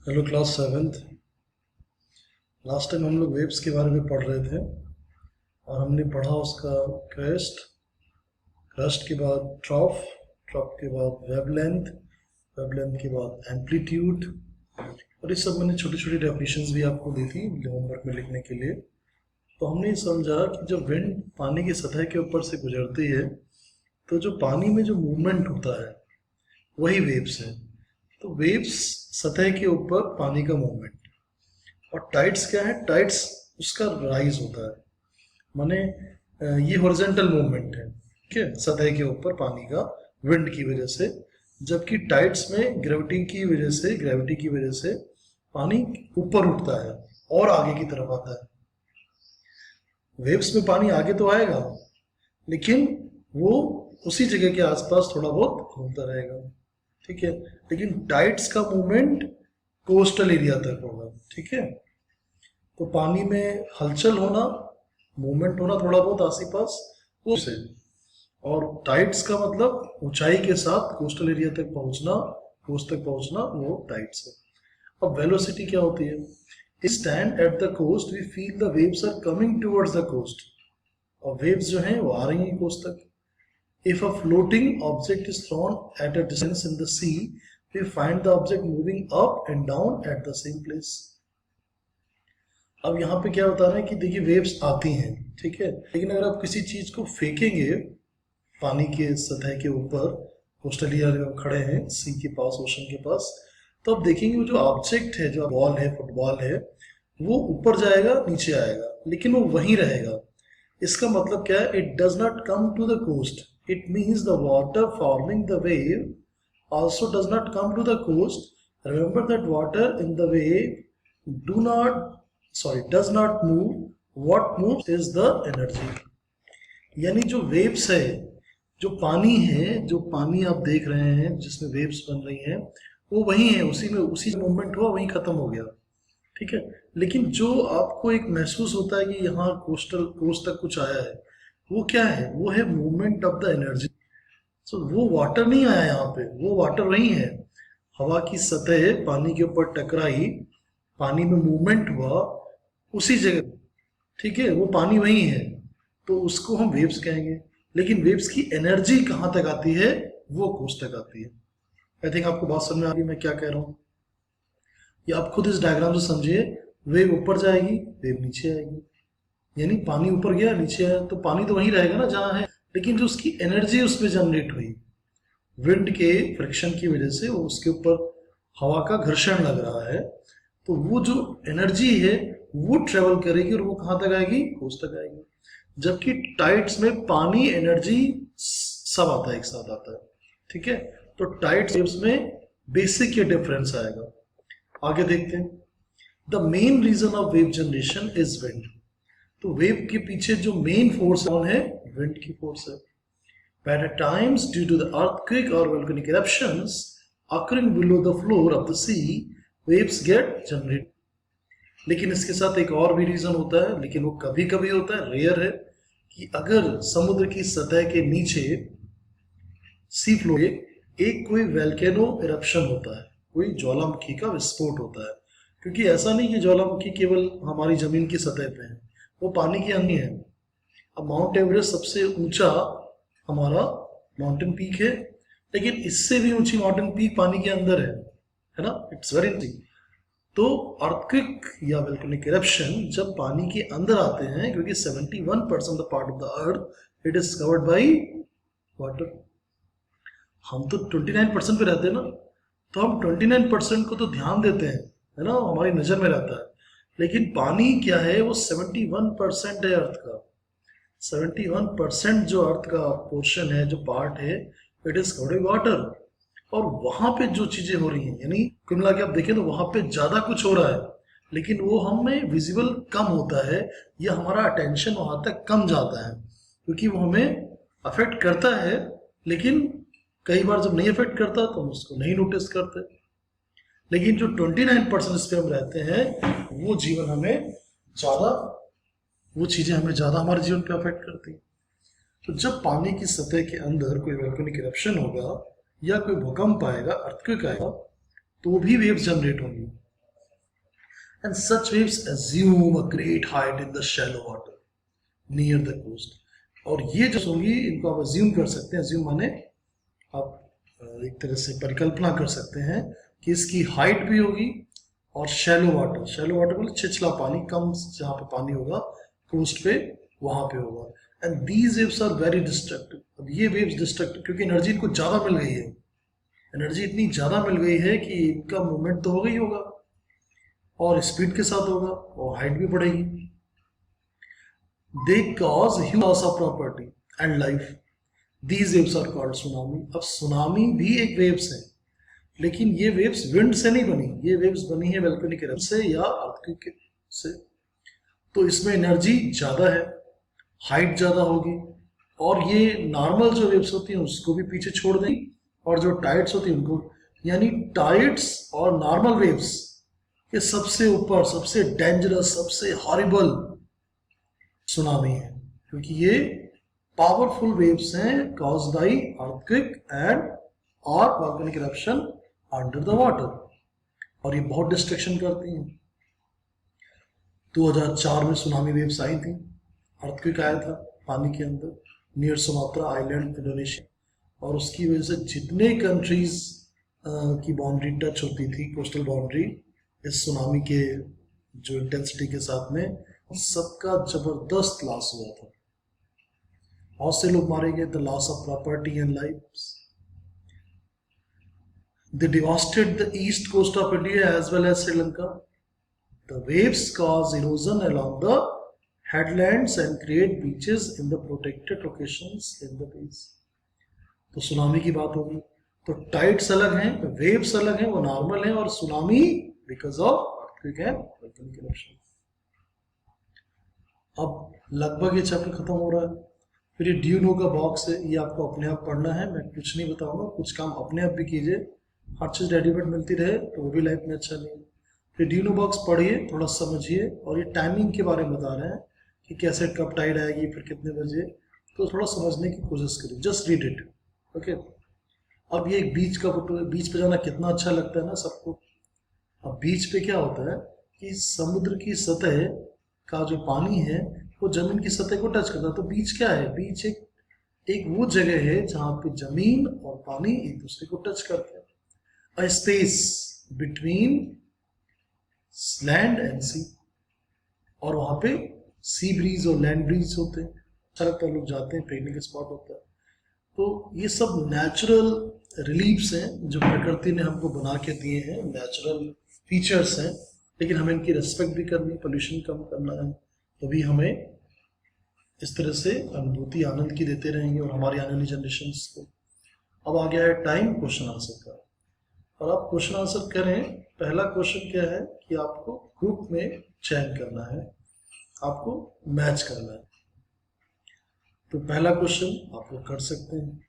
Hello class seventh. Last time हम लोग waves के बारे में पढ़ रहे थे और हमने पढ़ा उसका क्रेस्ट, क्रेस्ट के बाद ट्रॉफ, ट्रॉफ के बाद वेवलेंथ, वेवलेंथ के बाद एम्पलीट्यूड, और इस सब मैंने छोटी छोटी डेफिनेशंस भी आपको दी थी होमवर्क में लिखने के लिए। तो हमने समझा कि जब विंड पानी की सतह के ऊपर से गुजरती है तो जो पानी में जो मूवमेंट होता है वही वेव्स है। तो वेव्स सतह के ऊपर पानी का मूवमेंट, और टाइड्स क्या है? टाइड्स उसका राइज होता है, माने ये हॉरिजॉन्टल मूवमेंट है, ठीक है, सतह के ऊपर पानी का विंड की वजह से। जबकि टाइड्स में ग्रेविटी की वजह से पानी ऊपर उठता है और आगे की तरफ आता है। वेव्स में पानी आगे तो आएगा लेकिन वो उसी जगह के आसपास थोड़ा बहुत घूमता रहेगा, ठीक है। लेकिन टाइड्स का मूवमेंट कोस्टल एरिया तक होगा, ठीक है। तो पानी में हलचल होना, मूवमेंट होना थोड़ा बहुत आसपास उसे, और टाइड्स का मतलब ऊंचाई के साथ कोस्टल एरिया तक पहुंचना, कोस्ट तक पहुंचना, वो टाइड्स है। अब वेलोसिटी क्या होती है? Stand at the coast we feel the waves are coming towards the coast, और वेव्स जो हैं वो आ रही हैं कोस्ट तक। If a floating object is thrown at a distance in the sea, we find the object moving up and down at the same place. अब यहाँ पे क्या बता रहे हैं कि देखिए वेव्स आती हैं, ठीक है, लेकिन अगर आप किसी चीज को फेंकेंगे पानी के सतह के ऊपर, कोस्टल एरिया में खड़े हैं सी के पास, ओशन के पास, तो आप देखेंगे वो जो ऑब्जेक्ट है, जो बॉल है, फुटबॉल है, वो ऊपर जाएगा नीचे आएगा लेकिन वो वहीं रहेगा। इसका मतलब क्या है? It does not come to the coast. It means the water forming the wave also does not come to the coast. Remember that water in the wave does not move. What moves is the energy. यानी जो waves है, जो पानी है, जो पानी आप देख रहे हैं जिसमें waves बन रही हैं, वो वही है, उसी मूवमेंट हुआ, वही खत्म हो गया, ठीक है। लेकिन जो आपको एक महसूस होता है कि यहाँ कोस्ट तक कुछ आया है, वो क्या है? वो है मूवमेंट ऑफ द एनर्जी। सो वो वाटर नहीं आया यहाँ पे, वो वाटर नहीं है। हवा की सतह पानी के ऊपर टकराई, पानी में मूवमेंट हुआ उसी जगह, ठीक है, वो पानी वही है, तो उसको हम वेव्स कहेंगे। लेकिन वेव्स की एनर्जी कहाँ तक आती है? वो कोस्ट तक आती है। आई थिंक आपको बात समझ में आ रही है मैं क्या कह रहा हूँ। ये आप खुद इस डायग्राम से समझिए, वेव ऊपर जाएगी, वेव नीचे आएगी, यानी पानी ऊपर गया नीचे आया, तो पानी तो वहीं रहेगा ना जहां है, लेकिन जो उसकी एनर्जी उसमें जनरेट हुई विंड के फ्रिक्शन की वजह से, वो उसके ऊपर हवा का घर्षण लग रहा है, तो वो जो एनर्जी है वो ट्रेवल करेगी और वो कहां तक आएगी? कोस्ट तक आएगी। जबकि टाइड्स में पानी, एनर्जी सब आता है, एक साथ आता है, ठीक है। तो टाइड्स वेव्स में बेसिक ये डिफरेंस आएगा। आगे देखते हैं। The main reason of wave generation is wind. तो वेव के पीछे जो मेन फोर्स कौन है? विंड की फोर्स है। But at times, due to the earthquake or volcanic eruptions occurring below the floor of the sea, waves get generated. लेकिन इसके साथ एक और भी रीजन होता है, लेकिन वो कभी कभी होता है, रेयर है, कि अगर समुद्र की सतह के नीचे सी फ्लोर एक कोई वोल्केनो इरप्शन होता है, कोई ज्वालामुखी का विस्फोट होता है। क्योंकि ऐसा नहीं कि ज्वालामुखी केवल हमारी जमीन की सतह पे है, वो पानी के अंदर है। अब माउंट एवरेस्ट सबसे ऊंचा हमारा माउंटेन पीक है, लेकिन इससे भी ऊंची माउंटेन पीक पानी के अंदर है ना। It's very interesting. तो अर्थक्वेक या वोल्केनिक इरप्शन जब पानी के अंदर आते हैं, क्योंकि 71% the part of the earth it is covered by water. हम तो 29% पे रहते हैं ना, तो हम 29% को तो ध्यान देते हैं, है ना, हमारी नजर में रहता है। लेकिन पानी क्या है? वो 71% है अर्थ का। 71% जो अर्थ का पोर्शन है, जो पार्ट है, it is covered by water. और वहां पे जो चीजें हो रही हैं, यानी कुल मिला के आप देखें तो वहां पे ज्यादा कुछ हो रहा है, लेकिन वो हमें विजिबल कम होता है, या हमारा अटेंशन वहां तक कम जाता है, क्योंकि वो हमें अफेक्ट करता है। लेकिन कई बार जब नहीं अफेक्ट करता तो हम उसको नहीं नोटिस करते। लेकिन जो 29% इस पे हम रहते हैं, वो जीवन हमें ज्यादा, वो चीजें हमें ज्यादा हमारे जीवन पे अफेक्ट करती हैं। तो जब पानी की सतह के अंदर कोई वोल्केनिक इरप्शन होगा या कोई भूकंप आएगा, अर्थक्वेक आएगा, तो भी वेव्स जनरेट होंगी। and such waves assume a great height in the shallow water near the coast. और ये जो होंगी इनको आप assume कर सकते हैं, assume माने आप एक तरह से परिकल्पना कर सकते हैं कि इसकी हाइट भी होगी और शैलो वाटर बोले छिछला पानी, कम जहाँ पे पानी होगा कोस्ट पे वहां पे होगा. And these waves are very destructive. अब ये वेव्स डिस्ट्रक्टिव क्योंकि एनर्जी इनको ज्यादा मिल गई है, एनर्जी इतनी ज्यादा मिल गई है कि इनका मूवमेंट तो होगा ही होगा और स्पीड के साथ होगा और हाइट भी बढ़ेगी. They cause huge loss of property and life. These waves are called tsunami. अब सुनामी भी एक वेव्स है, लेकिन ये वेव्स विंड से नहीं बनी, ये वेव्स बनी है वोल्केनिक इरप्शन से या अर्थक्वेक से. तो इसमें एनर्जी ज्यादा है, हाइट ज्यादा होगी और ये नॉर्मल जो वेव्स होती हैं उसको भी पीछे छोड़ देंगी और जो टाइड्स होती हैं उनको, यानी टाइड्स और नॉर्मल वेव्स ये सबसे ऊपर, सबसे डेंजरस, सबसे हॉरिबल सुनामी है क्योंकि ये पावरफुल वेव्स हैं कॉज्ड बाय अर्थक्वेक एंड और volcanic eruption under the water और ये बहुत डिस्ट्रक्शन करती हैं. 2004 में सुनामी वेव्स आई थी, अर्थक्वेक आया था पानी के अंदर नियर सुमात्रा आइलैंड इंडोनेशिया, और उसकी वजह से जितने कंट्रीज की बाउंड्री टच होती थी, कोस्टल बाउंड्री, इस सुनामी के जो इंटेंसिटी के साथ में सबका जबरदस्त लॉस हुआ था. बहुत से लोग मारे गए, the loss of property and lives. They devastated the east coast of India as well as Sri Lanka. The waves cause erosion along the headlands and create beaches in the protected locations in the bays. तो tsunami की बात होगी तो tides अलग हैं, waves अलग हैं, वो नॉर्मल हैं, और tsunami because of earthquake and volcanic eruption. अब लगभग ये चैप्टर खत्म हो रहा है. फिर ये ड्यू नो का बॉक्स है, ये आपको अपने आप पढ़ना है, मैं कुछ नहीं बताऊंगा, कुछ काम अपने आप भी कीजिए. हर चीज़ रेडीमेड मिलती रहे तो वो भी लाइफ में अच्छा नहीं है. फिर ड्यू नो बॉक्स पढ़िए, थोड़ा समझिए, और ये टाइमिंग के बारे में बता रहे हैं कि कैसे कब टाइड आएगी, फिर कितने बजे, तो थोड़ा समझने की कोशिश करिए. Just read it. ओके. अब ये एक बीच का फोटो है, बीच पे जाना कितना अच्छा लगता है ना सबको. अब बीच पे क्या होता है कि समुद्र की सतह का जो पानी है वो जमीन की सतह को टच करता है. तो बीच क्या है? बीच एक वो जगह है जहाँ पे जमीन और पानी एक दूसरे को टच करते हैं. A space between land and sea, और वहां पे सी ब्रीज और लैंड ब्रीज होते हैं. अच्छा लगता है, लोग जाते हैं, पिकनिक स्पॉट होता है. तो ये सब नेचुरल रिलीफ्स हैं जो प्रकृति ने हमको बना के दिए हैं, नेचुरल फीचर्स हैं, लेकिन हमें इनकी रिस्पेक्ट भी करनी, पोल्यूशन कम करना है, तभी हमें इस तरह से अनुभूति आनंद की देते रहेंगे और हमारी आने वाली जनरेशंस को. अब आ गया है टाइम क्वेश्चन आंसर का, और आप क्वेश्चन आंसर करें. पहला क्वेश्चन क्या है कि आपको ग्रुप में चयन करना है, आपको मैच करना है. तो पहला क्वेश्चन आप लोग कर सकते हैं.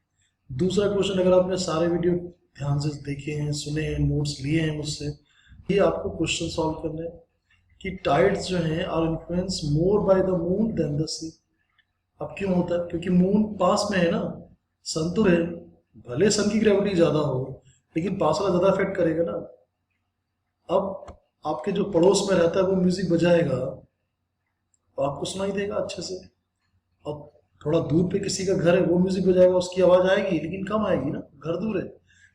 दूसरा क्वेश्चन, अगर आपने सारे वीडियो ध्यान से देखे हैं, सुने हैं, नोट्स लिए हैं मुझसे, ये आपको क्वेश्चन सॉल्व करना है कि टाइड्स जो हैं are influence more by the moon than the sea. अब क्यों होता है? क्योंकि मून पास में है ना, सन तो है, भले सन की ग्रेविटी ज्यादा हो लेकिन पास वाला ज्यादा इफेक्ट करेगा ना. अब आपके जो पड़ोस में रहता है वो म्यूजिक बजाएगा तो आपको सुनाई देगा अच्छे से, और थोड़ा दूर पे किसी का घर है वो म्यूजिक बजाएगा, उसकी आवाज आएगी लेकिन कम आएगी ना, घर दूर है,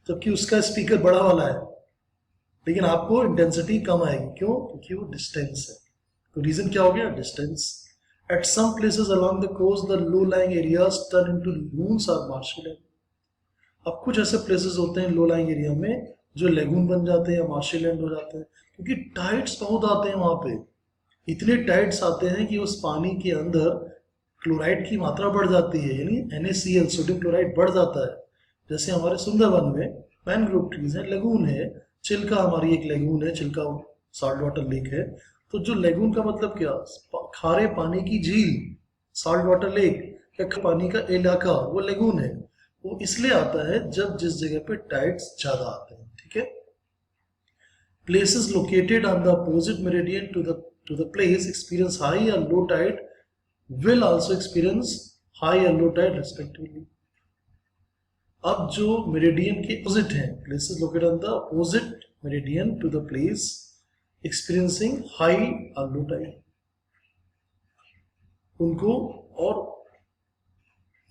जबकि उसका स्पीकर बड़ा वाला है, लेकिन आपको इंटेंसिटी कम आएगी. क्यों? क्योंकि वो डिस्टेंस है. तो रीजन क्या हो गया? Distance. At some places along the coast the low lying areas turn into lagoons और मार्शलैंड. अब कुछ ऐसे प्लेसेस होते हैं लो लाइंग एरिया में जो लेगून बन जाते हैं या मार्शलैंड हो जाते हैं, क्योंकि टाइड्स बहुत आते हैं वहां पे. इतने टाइड्स आते हैं कि उस पानी के अंदर क्लोराइड की मात्रा बढ़ जाती है, यानी NaCl सोडियम क्लोराइड बढ़ जाता है. जैसे हमारे सुंदरवन में मैनग्रोव ट्रीज है, लेगून है, चिल्का हमारी एक लेगून है, चिल्का सॉल्ट वाटर लेक है. तो जो लेगून का मतलब क्या? खारे पानी की झील, सॉल्ट वाटर लेक, या पानी का इलाका, वो लेगून है. वो इसलिए आता है जब जिस जगह पे टाइड्स ज्यादा आते हैं. ठीक है. Places located on the opposite meridian to the place experience high और low tide will also experience high and low tide respectively. अब जो मेरिडियन के अपोजिट हैं, places located on the opposite meridian to the place experiencing high और low Tide, उनको और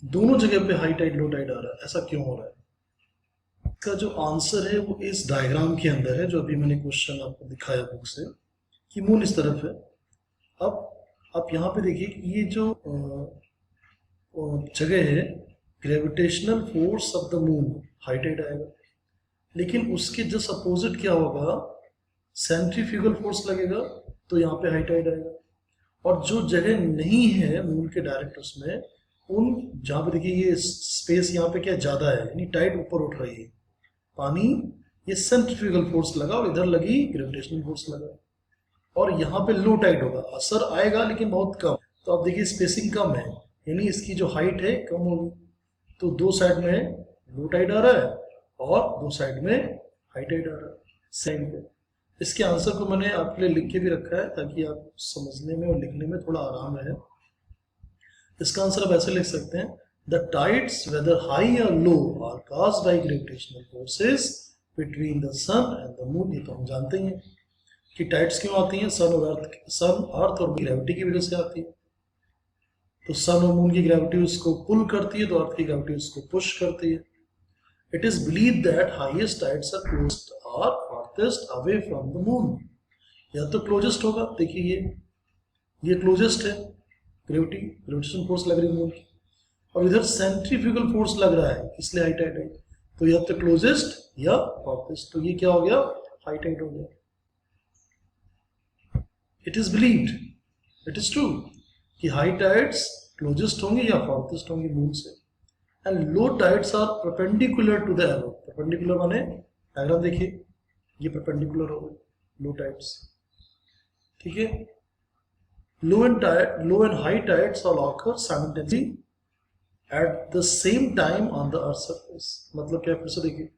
दोनों जगह पे हाई टाइड लो टाइड आ रहा है, ऐसा क्यों हो रहा है? इसका जो आंसर है वो इस डायग्राम के अंदर है, जो अभी मैंने क्वेश्चन आपको दिखाया बुक से, कि मून इस तरफ है। अब आप यहाँ पे देखिए कि ये जो जगह है, gravitational force of the moon high tide आएगा, लेकिन उसके जस्ट अपोजिट क्या होगा, सेंट्रीफ्यूगल फोर्स लगेगा, तो यहाँ पे हाई टाइड आएगा। और जो जगह नहीं है मून के डायरेक्ट उसमें, उन जहाँ पे देखिए ये स्पेस यहाँ पे क्या ज़्यादा है, यानी टाइड ऊपर उठ रही है, पानी, ये सेंट्रीफ्यूगल फोर्स लगा और इधर लगी ग्रेविटेशनल फोर्स लगा, और यहाँ पे लो टाइड होगा, असर आएगा लेकिन बहुत कम। तो आप देखिए स्पेसिंग कम है, यानी इसकी जो हाइट है कम होगी, तो दो साइड में लो टाइड आ रहा है और दो साइड में हाई टाइड आ रहा है सेम पे। इसके आंसर को मैंने आपके लिए लिख के भी रखा है ताकि आप समझने में और लिखने में थोड़ा आराम रहे। इसका आंसर आप ऐसे लिख सकते हैं, द टाइड्स वेदर हाई और low are caused by gravitational forces between the sun and the moon. ये तो हम जानते हैं कि टाइड्स क्यों आती हैं, सन अर्थ और ग्रेविटी की वजह से आती है। तो सन और मून की ग्रेविटी उसको पुल करती है, तो अर्थ की ग्रेविटी उसको पुश करती है। It is believe that highest tides are closest और farthest away from the moon. या तो क्लोजेस्ट होगा, देखिए ये क्लोजेस्ट है, ग्रेविटेशन फोर्स लग रही है मून की, और इधर सेंट्रीफ्यूगल फोर्स लग रहा है, इसलिए हाई टाइड है। तो या तो क्लोजेस्ट या फार्थेस्ट, तो ये क्या हो गया, हाई टाइड हो गया। It is believed, it is true कि हाई टाइड्स क्लोजेस्ट होंगे या फार्थेस्ट होंगे मून से, and low tides are perpendicular to the arrow. Perpendicular माने डायग्राम देखिए, ये परपेंडिकुलर हो गए लो टाइड्स, ठीक है। Low and high tides all occur simultaneously at the same time on the earth surface. मतलब क्या, फिर से देखिए,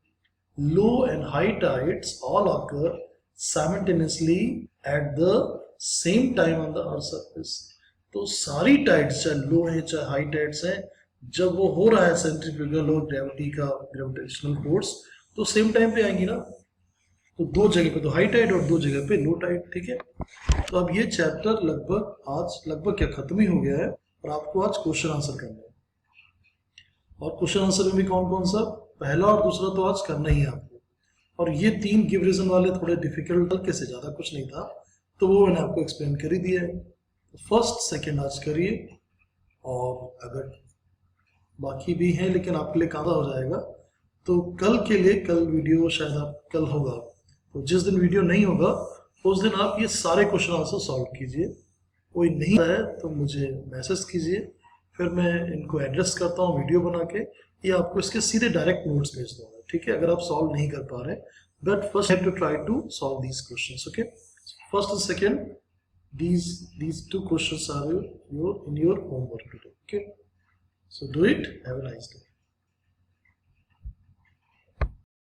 low and high tides all occur simultaneously at the same time on the earth surface. तो सारी tides, चाहे लो है चाहे हाई टाइड्स हैं, जब वो हो रहा है सेंट्रीफ्यूगल और ग्रेविटी का ग्रेविटेशनल फोर्स, तो सेम टाइम पे आएंगी ना। तो दो जगह पे तो हाई टाइड और दो जगह पे लो टाइड, ठीक है। तो अब ये चैप्टर लगभग क्या खत्म ही हो गया है, और आपको आज क्वेश्चन आंसर करना है। और क्वेश्चन आंसर में भी कौन कौन सा, पहला और दूसरा तो आज करना ही है आपको। और ये तीन गिव रीजन वाले थोड़े डिफिकल्ट, हल्के से, ज्यादा कुछ नहीं था, तो वो मैंने आपको एक्सप्लेन कर ही दिया है। फर्स्ट सेकेंड आज करिए, और अगर बाकी भी हैं लेकिन आपके लिए कादा हो जाएगा, तो कल के लिए, कल वीडियो शायद आप कल होगा, तो जिस दिन वीडियो नहीं होगा उस दिन आप ये सारे क्वेश्चन आंसर सॉल्व कीजिए। कोई नहीं है तो मुझे मैसेज कीजिए, फिर मैं इनको एड्रेस करता हूँ वीडियो बना के, या आपको इसके सीधे डायरेक्ट नोट्स भेज दूंगा, ठीक है, अगर आप सॉल्व नहीं कर पा रहे। But first have to try to solve these questions, okay. First and second, these two questions are in your homework today, okay, so do it. Have a nice day.